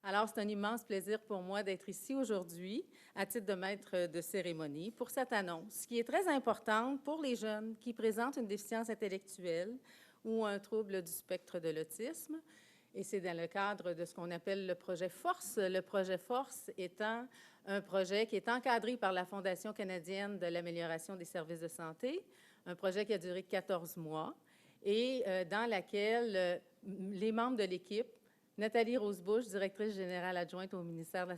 Alors, c'est un immense plaisir pour moi d'être ici aujourd'hui à titre de maître de cérémonie pour cette annonce qui est très importante pour les jeunes qui présentent une déficience intellectuelle ou un trouble du spectre de l'autisme. Et c'est dans le cadre de ce qu'on appelle le projet FORCE. Le projet FORCE étant un projet qui est encadré par la Fondation canadienne de l'amélioration des services de santé, un projet qui a duré 14 mois et dans laquelle les membres de l'équipe, Nathalie Rosebush, directrice générale adjointe au ministère de la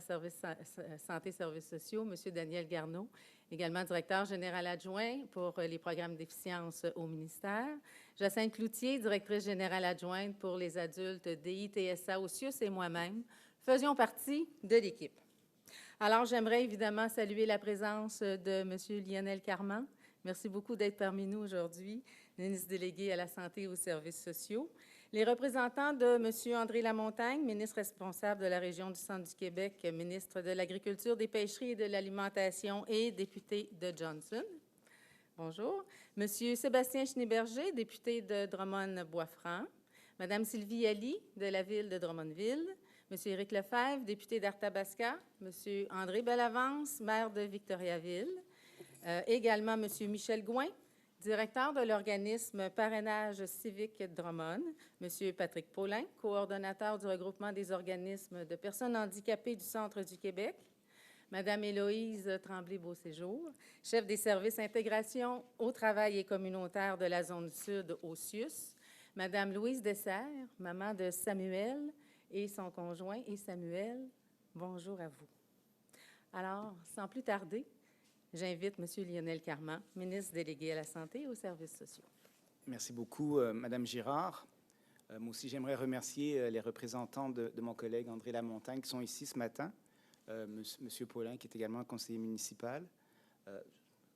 Santé et Services sociaux, M. Daniel Garneau, également directeur général adjoint pour les programmes d'efficience au ministère, Jacinthe Cloutier, directrice générale adjointe pour les adultes DI-TSA au CIUS et moi-même faisions partie de l'équipe. Alors, j'aimerais évidemment saluer la présence de M. Lionel Carman. Merci beaucoup d'être parmi nous aujourd'hui, ministre délégué à la Santé et aux services sociaux. Les représentants de M. André Lamontagne, ministre responsable de la région du Centre du Québec, ministre de l'Agriculture, des Pêcheries et de l'Alimentation et député de Johnson. Bonjour. M. Sébastien Schneeberger, député de Drummond-Bois-Franc. Mme Sylvie Ali, de la ville de Drummondville. M. Éric Lefebvre, député d'Arthabasca. M. André Bellavance, maire de Victoriaville. Également M. Michel Gouin, directeur de l'organisme Parrainage civique Drummond, M. Patrick Paulin, coordonnateur du regroupement des organismes de personnes handicapées du Centre du Québec, Mme Héloïse Tremblay-Beauséjour, chef des services intégration au travail et communautaire de la zone sud au CIUS, Mme Louise Dessert, maman de Samuel et son conjoint, et Samuel, bonjour à vous. Alors, sans plus tarder, j'invite M. Lionel Carman, ministre délégué à la Santé et aux services sociaux. Merci beaucoup, Mme Girard. Moi aussi, j'aimerais remercier les représentants de mon collègue André Lamontagne qui sont ici ce matin, M. Paulin, qui est également conseiller municipal,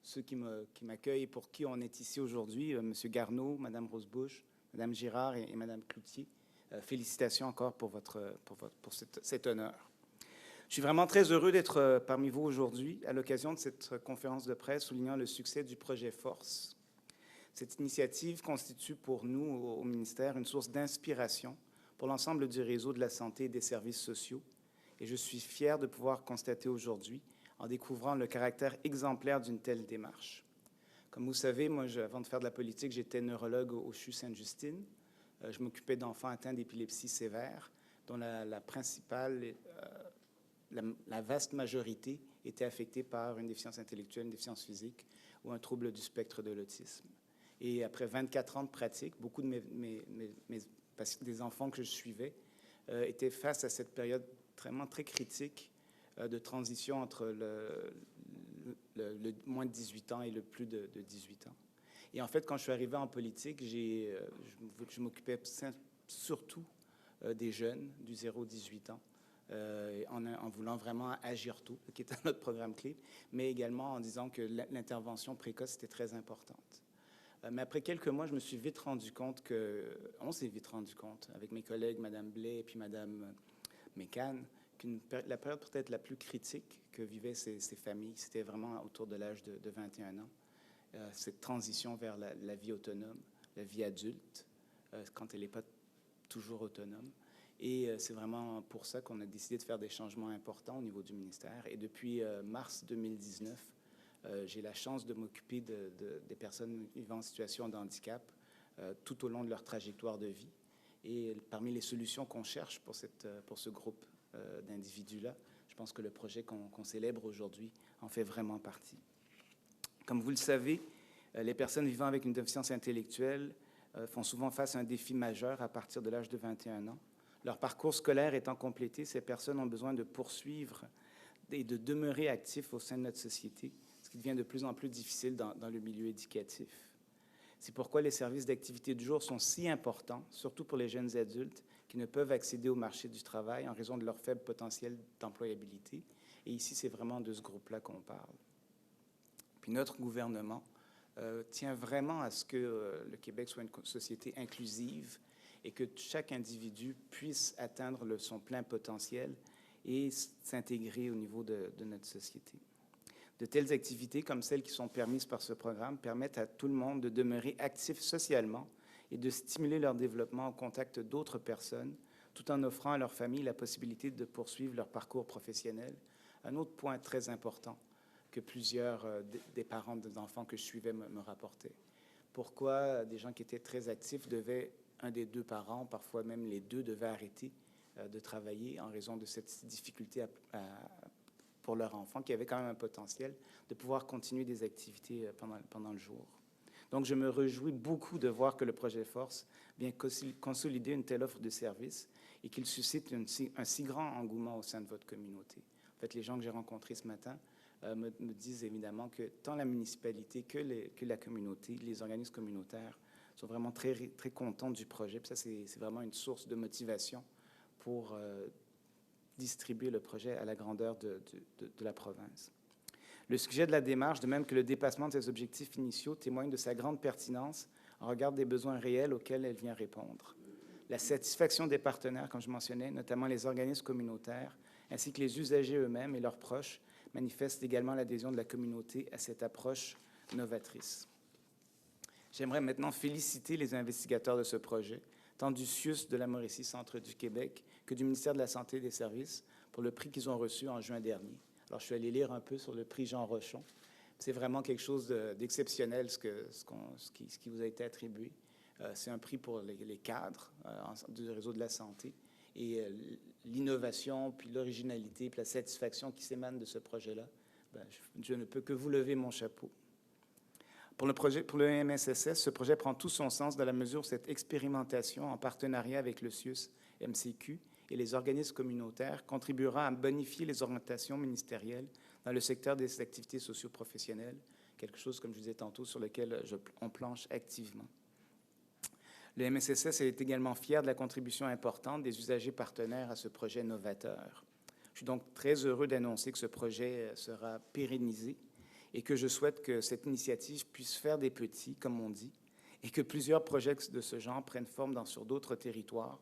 ceux qui m'accueillent et pour qui on est ici aujourd'hui, M. Garneau, Mme Rosebush, Mme Girard et Mme Cloutier. Félicitations encore pour cet honneur. Je suis vraiment très heureux d'être parmi vous aujourd'hui à l'occasion de cette conférence de presse soulignant le succès du projet FORCE. Cette initiative constitue pour nous, au ministère, une source d'inspiration pour l'ensemble du réseau de la santé et des services sociaux. Et je suis fier de pouvoir constater aujourd'hui, en découvrant le caractère exemplaire d'une telle démarche. Comme vous savez, moi, avant de faire de la politique, j'étais neurologue au CHU Sainte-Justine. Je m'occupais d'enfants atteints d'épilepsie sévère, dont la principale... La vaste majorité était affectée par une déficience intellectuelle, une déficience physique ou un trouble du spectre de l'autisme. Et après 24 ans de pratique, beaucoup de des enfants que je suivais étaient face à cette période vraiment très critique de transition entre le moins de 18 ans et le plus de 18 ans. Et en fait, quand je suis arrivé en politique, je m'occupais surtout des jeunes du 0-18 ans. En voulant vraiment agir tôt, qui était notre programme clé, mais également en disant que l'intervention précoce était très importante. Mais après quelques mois, je me suis vite rendu compte on s'est vite rendu compte, avec mes collègues, Mme Blais et puis Mme Mécan, que la période peut-être la plus critique que vivaient ces familles, c'était vraiment autour de l'âge de 21 ans. Cette transition vers la vie autonome, la vie adulte, quand elle n'est pas toujours autonome. Et c'est vraiment pour ça qu'on a décidé de faire des changements importants au niveau du ministère. Et depuis mars 2019, j'ai la chance de m'occuper des personnes vivant en situation de handicap tout au long de leur trajectoire de vie. Et parmi les solutions qu'on cherche pour ce groupe d'individus-là, je pense que le projet qu'on célèbre aujourd'hui en fait vraiment partie. Comme vous le savez, les personnes vivant avec une déficience intellectuelle font souvent face à un défi majeur à partir de l'âge de 21 ans. Leur parcours scolaire étant complété, ces personnes ont besoin de poursuivre et de demeurer actifs au sein de notre société, ce qui devient de plus en plus difficile dans le milieu éducatif. C'est pourquoi les services d'activité du jour sont si importants, surtout pour les jeunes adultes qui ne peuvent accéder au marché du travail en raison de leur faible potentiel d'employabilité. Et ici, c'est vraiment de ce groupe-là qu'on parle. Puis notre gouvernement tient vraiment à ce que le Québec soit une société inclusive et que chaque individu puisse atteindre son plein potentiel et s'intégrer au niveau de notre société. De telles activités, comme celles qui sont permises par ce programme, permettent à tout le monde de demeurer actif socialement et de stimuler leur développement au contact d'autres personnes, tout en offrant à leur famille la possibilité de poursuivre leur parcours professionnel. Un autre point très important que plusieurs des parents d'enfants que je suivais me rapportaient. Pourquoi des gens qui étaient très actifs devaient, un des deux parents, parfois même les deux, devaient arrêter de travailler en raison de cette difficulté pour leur enfant, qui avait quand même un potentiel de pouvoir continuer des activités pendant le jour. Donc, je me réjouis beaucoup de voir que le projet Force vient consolider une telle offre de services et qu'il suscite un si grand engouement au sein de votre communauté. En fait, les gens que j'ai rencontrés ce matin me disent évidemment que tant la municipalité que la communauté, les organismes communautaires, sont vraiment très, très contents du projet. Puis ça, c'est vraiment une source de motivation pour distribuer le projet à la grandeur de la province. Le sujet de la démarche, de même que le dépassement de ses objectifs initiaux, témoigne de sa grande pertinence en regard des besoins réels auxquels elle vient répondre. La satisfaction des partenaires, comme je mentionnais, notamment les organismes communautaires, ainsi que les usagers eux-mêmes et leurs proches, manifestent également l'adhésion de la communauté à cette approche novatrice. J'aimerais maintenant féliciter les investigateurs de ce projet, tant du CIUS de la Mauricie Centre du Québec que du ministère de la Santé et des Services, pour le prix qu'ils ont reçu en juin dernier. Alors, je suis allé lire un peu sur le prix Jean Rochon. C'est vraiment quelque chose d'exceptionnel, ce qui vous a été attribué. C'est un prix pour les cadres du réseau de la santé. Et l'innovation, puis l'originalité, puis la satisfaction qui s'émane de ce projet-là, je ne peux que vous lever mon chapeau. Pour le MSSS, ce projet prend tout son sens dans la mesure où cette expérimentation, en partenariat avec le CIUS MCQ et les organismes communautaires, contribuera à bonifier les orientations ministérielles dans le secteur des activités socio-professionnelles, quelque chose, comme je disais tantôt, sur lequel on planche activement. Le MSSS est également fier de la contribution importante des usagers partenaires à ce projet novateur. Je suis donc très heureux d'annoncer que ce projet sera pérennisé et que je souhaite que cette initiative puisse faire des petits, comme on dit, et que plusieurs projets de ce genre prennent forme sur d'autres territoires,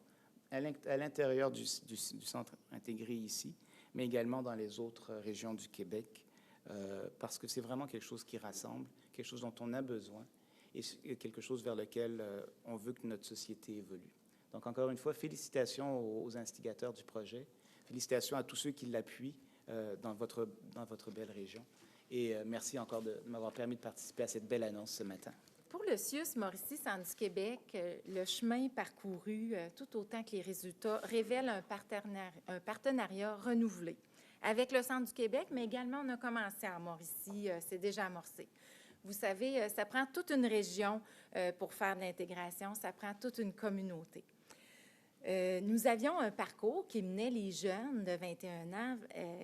à l'intérieur du centre intégré ici, mais également dans les autres régions du Québec, parce que c'est vraiment quelque chose qui rassemble, quelque chose dont on a besoin, et quelque chose vers lequel on veut que notre société évolue. Donc, encore une fois, félicitations aux instigateurs du projet, félicitations à tous ceux qui l'appuient dans votre belle région. Et merci encore de m'avoir permis de participer à cette belle annonce ce matin. Pour le CIUS Mauricie Centre du Québec, le chemin parcouru, tout autant que les résultats, révèle un partenariat renouvelé avec le Centre du Québec, mais également on a commencé à Mauricie, c'est déjà amorcé. Vous savez, ça prend toute une région pour faire de l'intégration, ça prend toute une communauté. Nous avions un parcours qui menait les jeunes de 21 ans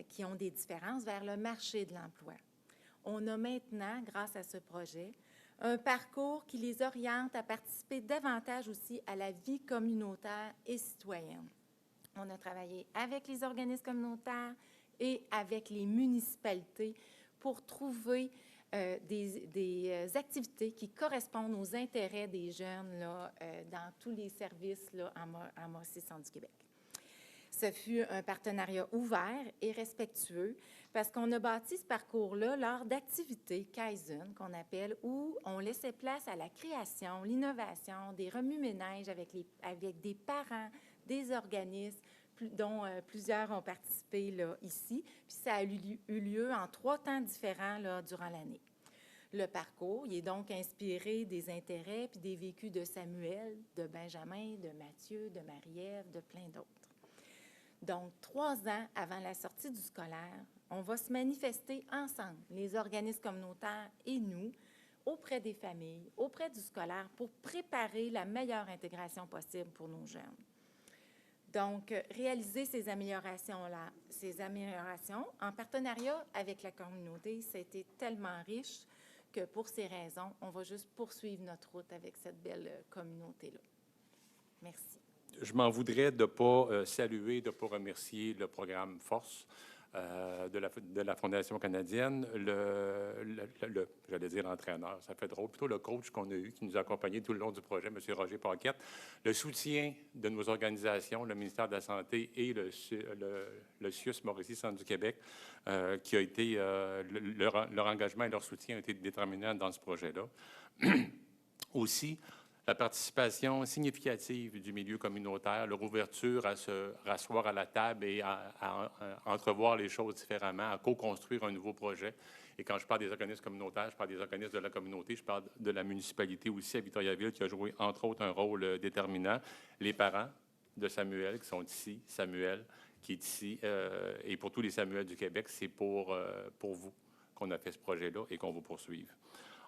qui ont des différences vers le marché de l'emploi. On a maintenant, grâce à ce projet, un parcours qui les oriente à participer davantage aussi à la vie communautaire et citoyenne. On a travaillé avec les organismes communautaires et avec les municipalités pour trouver des activités qui correspondent aux intérêts des jeunes là, dans tous les services là, à Mauricie Centre du Québec. Ce fut un partenariat ouvert et respectueux parce qu'on a bâti ce parcours-là lors d'activités Kaizen, qu'on appelle, où on laissait place à la création, l'innovation, des remue-ménages avec des parents, des organismes, dont plusieurs ont participé là, ici. Puis ça a eu lieu en 3 temps différents là, durant l'année. Le parcours, il est donc inspiré des intérêts puis des vécus de Samuel, de Benjamin, de Mathieu, de Marie-Ève, de plein d'autres. Donc, 3 ans avant la sortie du scolaire, on va se manifester ensemble, les organismes communautaires et nous, auprès des familles, auprès du scolaire, pour préparer la meilleure intégration possible pour nos jeunes. Donc, réaliser ces améliorations en partenariat avec la communauté, ça a été tellement riche que pour ces raisons, on va juste poursuivre notre route avec cette belle communauté-là. Merci. Je m'en voudrais de ne pas saluer, de ne pas remercier le programme Force. de la Fondation canadienne, j'allais dire entraîneur, ça fait drôle, plutôt le coach qu'on a eu, qui nous a accompagnés tout le long du projet, M. Roger Paquette, le soutien de nos organisations, le ministère de la Santé et le CIUS Mauricie Centre du Québec, qui a été, leur engagement et leur soutien ont été déterminants dans ce projet-là. Aussi, la participation significative du milieu communautaire, leur ouverture à se rasseoir à la table et à entrevoir les choses différemment, à co-construire un nouveau projet. Et quand je parle des organismes communautaires, je parle des organismes de la communauté, je parle de la municipalité aussi à Victoriaville, qui a joué, entre autres, un rôle déterminant. Les parents de Samuel, qui sont ici, Samuel, qui est ici, et pour tous les Samuels du Québec, c'est pour vous qu'on a fait ce projet-là et qu'on va poursuivre.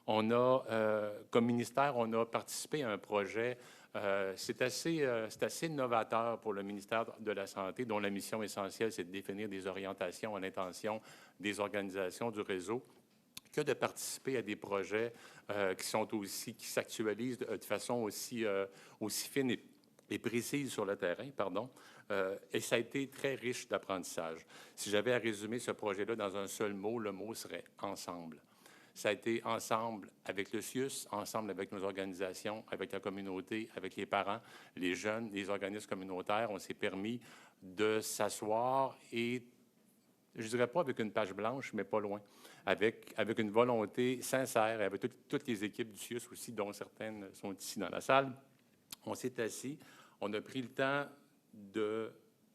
On a, comme ministère, on a participé à un projet, c'est assez novateur pour le ministère de la Santé, dont la mission essentielle, c'est de définir des orientations à l'intention des organisations du réseau, que de participer à des projets qui s'actualisent de façon aussi fine et précise sur le terrain, et ça a été très riche d'apprentissage. Si j'avais à résumer ce projet-là dans un seul mot, le mot serait « ensemble ». Ça a été ensemble avec le CIUS, ensemble avec nos organisations, avec la communauté, avec les parents, les jeunes, les organismes communautaires. On s'est permis de s'asseoir et, je ne dirais pas avec une page blanche, mais pas loin, avec une volonté sincère, et avec toutes les équipes du CIUS aussi, dont certaines sont ici dans la salle. On s'est assis, on a pris le temps de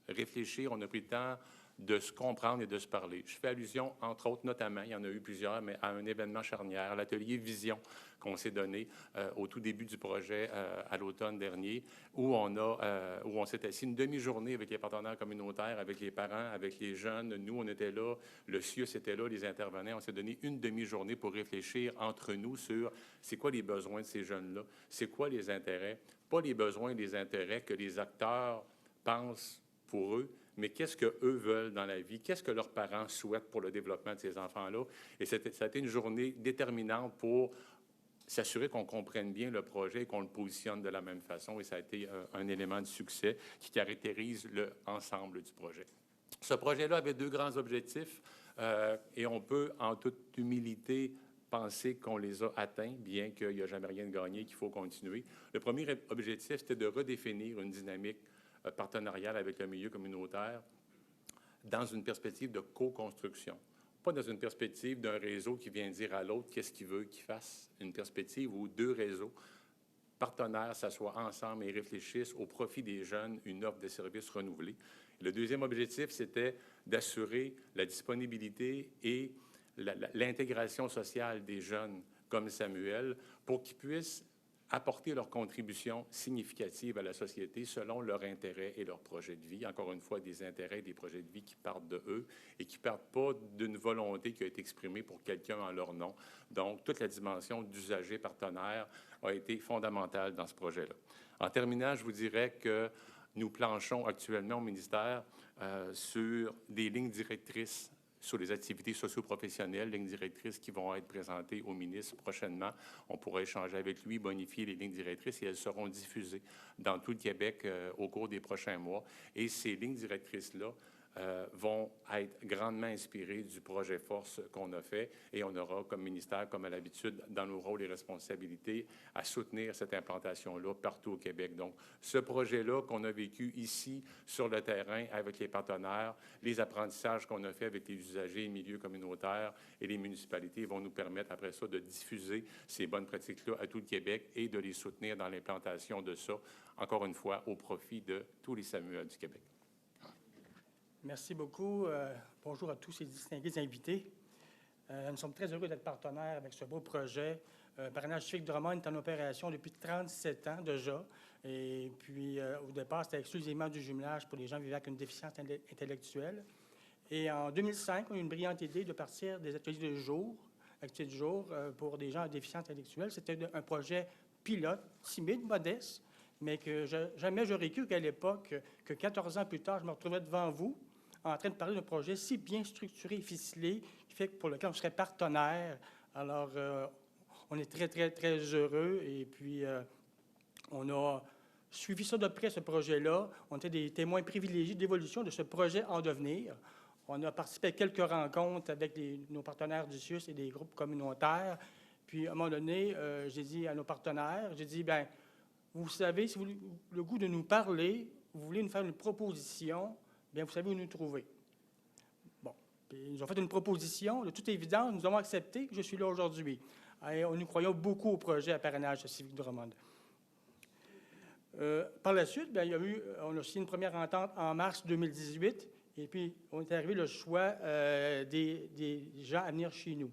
réfléchir, on a pris le temps de se comprendre et de se parler. Je fais allusion, entre autres, notamment, il y en a eu plusieurs, mais à un événement charnière, l'atelier Vision qu'on s'est donné au tout début du projet à l'automne dernier, où on s'est assis une demi-journée avec les partenaires communautaires, avec les parents, avec les jeunes. Nous, on était là, le CIUS était là, les intervenants. On s'est donné une demi-journée pour réfléchir entre nous sur c'est quoi les besoins de ces jeunes-là, c'est quoi les intérêts, pas les besoins et les intérêts que les acteurs pensent pour eux, mais qu'est-ce qu'eux veulent dans la vie, qu'est-ce que leurs parents souhaitent pour le développement de ces enfants-là. Et ça a été une journée déterminante pour s'assurer qu'on comprenne bien le projet et qu'on le positionne de la même façon. Et ça a été un élément de succès qui caractérise l'ensemble du projet. Ce projet-là avait deux grands objectifs et on peut, en toute humilité, penser qu'on les a atteints, bien qu'il n'y a jamais rien de gagné, qu'il faut continuer. Le premier objectif, c'était de redéfinir une dynamique partenariale avec le milieu communautaire dans une perspective de co-construction. Pas dans une perspective d'un réseau qui vient dire à l'autre qu'est-ce qu'il veut qu'il fasse. Une perspective où deux réseaux partenaires s'assoient ensemble et réfléchissent au profit des jeunes une offre de services renouvelée. Le deuxième objectif, c'était d'assurer la disponibilité et l'intégration sociale des jeunes comme Samuel pour qu'ils puissent apporter leur contribution significative à la société selon leurs intérêts et leurs projets de vie. Encore une fois, des intérêts et des projets de vie qui partent de eux et qui ne partent pas d'une volonté qui a été exprimée pour quelqu'un en leur nom. Donc, toute la dimension d'usager partenaire a été fondamentale dans ce projet-là. En terminant, je vous dirais que nous planchons actuellement au ministère sur des lignes directrices sur les activités socio-professionnelles, lignes directrices qui vont être présentées au ministre prochainement. On pourra échanger avec lui, bonifier les lignes directrices et elles seront diffusées dans tout le Québec au cours des prochains mois. Et ces lignes directrices-là vont être grandement inspirées du projet Force qu'on a fait et on aura comme ministère, comme à l'habitude, dans nos rôles et responsabilités, à soutenir cette implantation-là partout au Québec. Donc, ce projet-là qu'on a vécu ici, sur le terrain, avec les partenaires, les apprentissages qu'on a fait avec les usagers, les milieux communautaires et les municipalités vont nous permettre, après ça, de diffuser ces bonnes pratiques-là à tout le Québec et de les soutenir dans l'implantation de ça, encore une fois, au profit de tous les Samuels du Québec. Merci beaucoup. Bonjour à tous ces distingués invités. Nous sommes très heureux d'être partenaires avec ce beau projet. Parrainage civique Drummond est en opération depuis 37 ans déjà. Et puis, au départ, c'était exclusivement du jumelage pour les gens vivant avec une déficience intellectuelle. Et en 2005, on a eu une brillante idée de partir des ateliers de jour, activités de jour pour des gens à déficience intellectuelle. C'était un projet pilote, timide, modeste, mais que jamais j'aurais cru qu'à l'époque, que 14 ans plus tard, je me retrouvais devant vous en train de parler d'un projet si bien structuré et ficelé, qui fait que pour lequel on serait partenaire. Alors, on est très, très, très heureux. Et puis, on a suivi ça de près, ce projet-là. On était des témoins privilégiés de l'évolution de ce projet en devenir. On a participé à quelques rencontres avec nos partenaires du CIUS et des groupes communautaires. Puis, à un moment donné, j'ai dit à nos partenaires, j'ai dit, bien, vous savez, si vous avez le goût de nous parler, vous voulez nous faire une proposition, bien, vous savez où nous trouver. Bon, puis ils nous ont fait une proposition. De toute évidence, nous avons accepté. Je suis là aujourd'hui. Et nous croyons beaucoup au projet à parrainage civique Drummond. Par la suite, bien, on a signé une première entente en mars 2018, et puis on est arrivé le choix des gens à venir chez nous.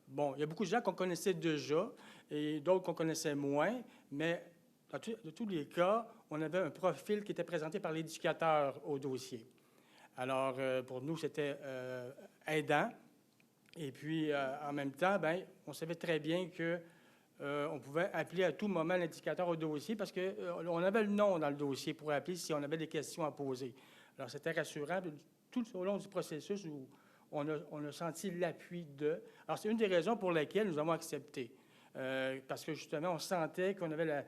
Bon, il y a beaucoup de gens qu'on connaissait déjà et d'autres qu'on connaissait moins, mais dans tous les cas, on avait un profil qui était présenté par l'éducateur au dossier. Alors, pour nous, c'était aidant. Et puis, en même temps, bien, on savait très bien que on pouvait appeler à tout moment l'indicateur au dossier parce qu'on avait le nom dans le dossier pour appeler si on avait des questions à poser. Alors, c'était rassurant. Tout au long du processus où on a senti l'appui de... Alors, c'est une des raisons pour lesquelles nous avons accepté. Parce que, justement, on sentait qu'on avait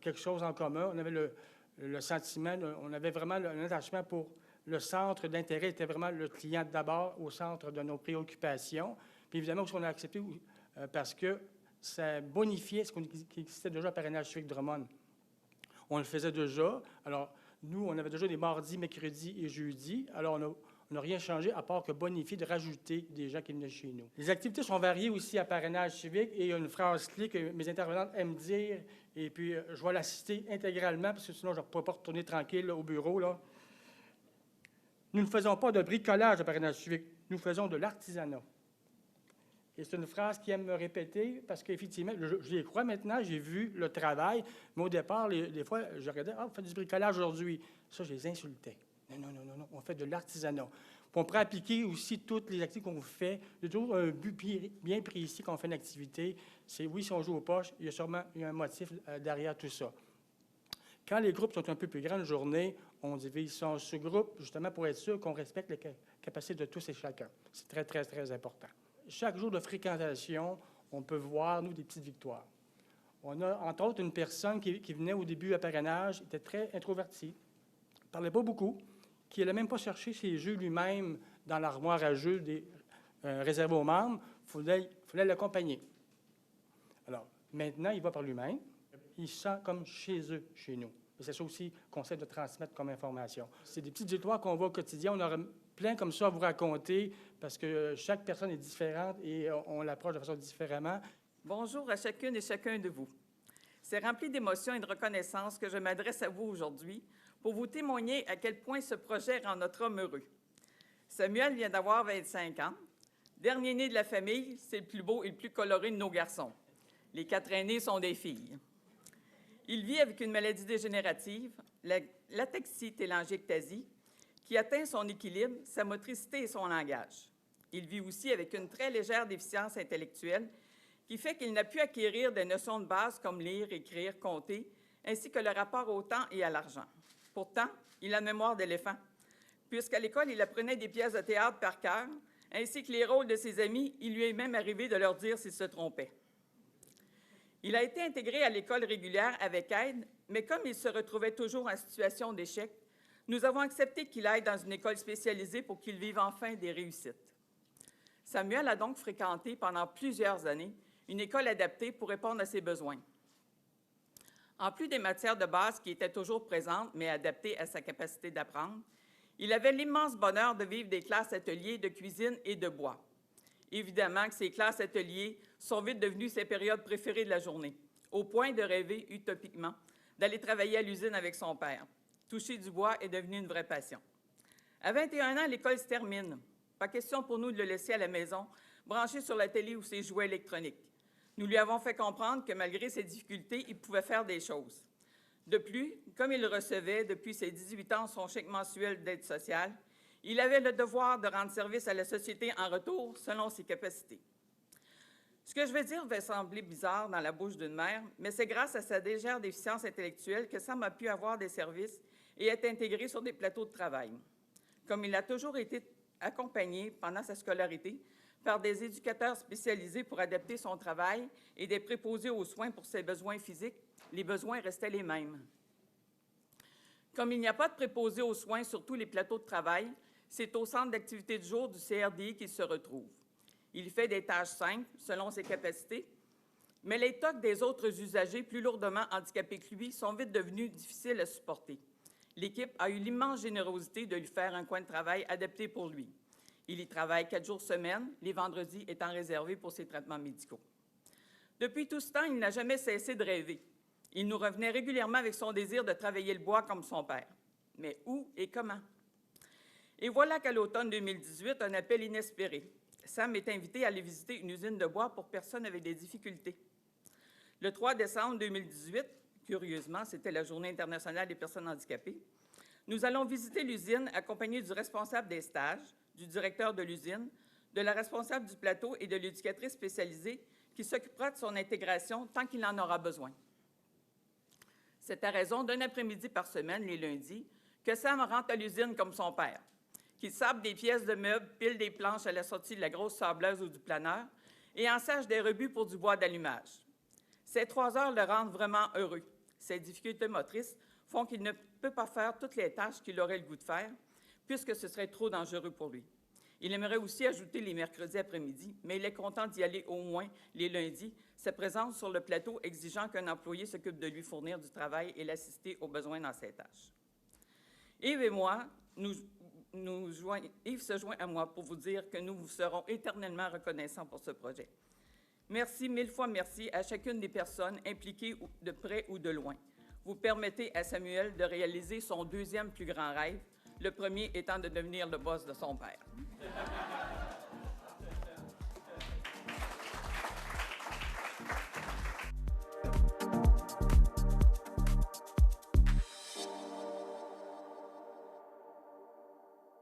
quelque chose en commun. On avait le sentiment, on avait vraiment un attachement pour le centre d'intérêt, était vraiment le client d'abord au centre de nos préoccupations. Puis, évidemment, on a accepté parce que ça bonifiait ce qui existait déjà à Parrainage civique Drummond. On le faisait déjà. Alors, nous, on avait déjà des mardis, mercredis et jeudis. Alors, on n'a rien changé à part que bonifier, de rajouter des gens qui venaient chez nous. Les activités sont variées aussi à Parrainage civique et il y a une phrase clé que mes intervenantes aiment dire et puis je vais la citer intégralement parce que sinon, je ne pourrais pas retourner tranquille là, au bureau. Là. Nous ne faisons pas de bricolage à Parrainage civique, nous faisons de l'artisanat. Et c'est une phrase qu'ils aiment me répéter parce qu'effectivement, je les crois maintenant, j'ai vu le travail, mais au départ, des fois, je regardais, vous faites du bricolage aujourd'hui. Ça, je les insultais. Non, on fait de l'artisanat. On pourrait appliquer aussi toutes les activités qu'on fait. Il y a toujours un but bien précis quand on fait une activité. C'est, oui, si on joue aux poches, il y a sûrement un motif derrière tout ça. Quand les groupes sont un peu plus grandes journées, on divise ça en sous-groupes, justement pour être sûr qu'on respecte les capacités de tous et chacun. C'est très, très, très important. Chaque jour de fréquentation, on peut voir, nous, des petites victoires. On a, entre autres, une personne qui venait au début à parrainage, était très introvertie, ne parlait pas beaucoup, qui n'allait même pas chercher ses jeux lui-même dans l'armoire à jeux réservée aux membres. Il fallait l'accompagner. Alors, maintenant, il va par lui-même. Il se sent comme chez eux, chez nous. Et c'est ça aussi qu'on essaie de transmettre comme information. C'est des petites victoires qu'on voit au quotidien. On aura plein comme ça à vous raconter parce que chaque personne est différente et on l'approche de façon différemment. Bonjour à chacune et chacun de vous. C'est rempli d'émotions et de reconnaissance que je m'adresse à vous aujourd'hui pour vous témoigner à quel point ce projet rend notre homme heureux. Samuel vient d'avoir 25 ans. Dernier né de la famille, c'est le plus beau et le plus coloré de nos garçons. Les 4 aînés sont des filles. Il vit avec une maladie dégénérative, l'ataxie-télangiectasie, qui atteint son équilibre, sa motricité et son langage. Il vit aussi avec une très légère déficience intellectuelle qui fait qu'il n'a pu acquérir des notions de base comme lire, écrire, compter, ainsi que le rapport au temps et à l'argent. Pourtant, il a une mémoire d'éléphant, puisqu'à l'école, il apprenait des pièces de théâtre par cœur, ainsi que les rôles de ses amis. Il lui est même arrivé de leur dire s'ils se trompaient. Il a été intégré à l'école régulière avec aide, mais comme il se retrouvait toujours en situation d'échec, nous avons accepté qu'il aille dans une école spécialisée pour qu'il vive enfin des réussites. Samuel a donc fréquenté pendant plusieurs années une école adaptée pour répondre à ses besoins. En plus des matières de base qui étaient toujours présentes, mais adaptées à sa capacité d'apprendre, il avait l'immense bonheur de vivre des classes ateliers de cuisine et de bois. Évidemment que ces classes ateliers sont vite devenues ses périodes préférées de la journée, au point de rêver utopiquement d'aller travailler à l'usine avec son père. Toucher du bois est devenu une vraie passion. À 21 ans, l'école se termine. Pas question pour nous de le laisser à la maison, branché sur la télé ou ses jouets électroniques. Nous lui avons fait comprendre que malgré ses difficultés, il pouvait faire des choses. De plus, comme il recevait depuis ses 18 ans son chèque mensuel d'aide sociale, il avait le devoir de rendre service à la société en retour selon ses capacités. Ce que je veux dire va sembler bizarre dans la bouche d'une mère, mais c'est grâce à sa légère déficience intellectuelle que Sam a pu avoir des services et être intégré sur des plateaux de travail. Comme il a toujours été accompagné pendant sa scolarité par des éducateurs spécialisés pour adapter son travail et des préposés aux soins pour ses besoins physiques, les besoins restaient les mêmes. Comme il n'y a pas de préposés aux soins sur tous les plateaux de travail, C'est au centre d'activité du jour du CRDI qu'il se retrouve. Il fait des tâches simples, selon ses capacités, mais les tocs des autres usagers plus lourdement handicapés que lui sont vite devenus difficiles à supporter. L'équipe a eu l'immense générosité de lui faire un coin de travail adapté pour lui. Il y travaille 4 jours semaine, les vendredis étant réservés pour ses traitements médicaux. Depuis tout ce temps, il n'a jamais cessé de rêver. Il nous revenait régulièrement avec son désir de travailler le bois comme son père. Mais où et comment? Et voilà qu'à l'automne 2018, un appel inespéré. Sam est invité à aller visiter une usine de bois pour personnes avec des difficultés. Le 3 décembre 2018, curieusement, c'était la Journée internationale des personnes handicapées, nous allons visiter l'usine accompagnés du responsable des stages, du directeur de l'usine, de la responsable du plateau et de l'éducatrice spécialisée qui s'occupera de son intégration tant qu'il en aura besoin. C'est à raison d'un après-midi par semaine, les lundis, que Sam rentre à l'usine comme son père, qu'il sable des pièces de meubles, pile des planches à la sortie de la grosse sableuse ou du planeur et ensage des rebuts pour du bois d'allumage. Ces 3 heures le rendent vraiment heureux. Ses difficultés motrices font qu'il ne peut pas faire toutes les tâches qu'il aurait le goût de faire, puisque ce serait trop dangereux pour lui. Il aimerait aussi ajouter les mercredis après-midi, mais il est content d'y aller au moins les lundis, sa présence sur le plateau exigeant qu'un employé s'occupe de lui fournir du travail et l'assister aux besoins dans ses tâches. Yves et moi, Yves se joint à moi pour vous dire que nous vous serons éternellement reconnaissants pour ce projet. Merci, 1000 fois merci à chacune des personnes impliquées de près ou de loin. Vous permettez à Samuel de réaliser son 2e plus grand rêve, le premier étant de devenir le boss de son père.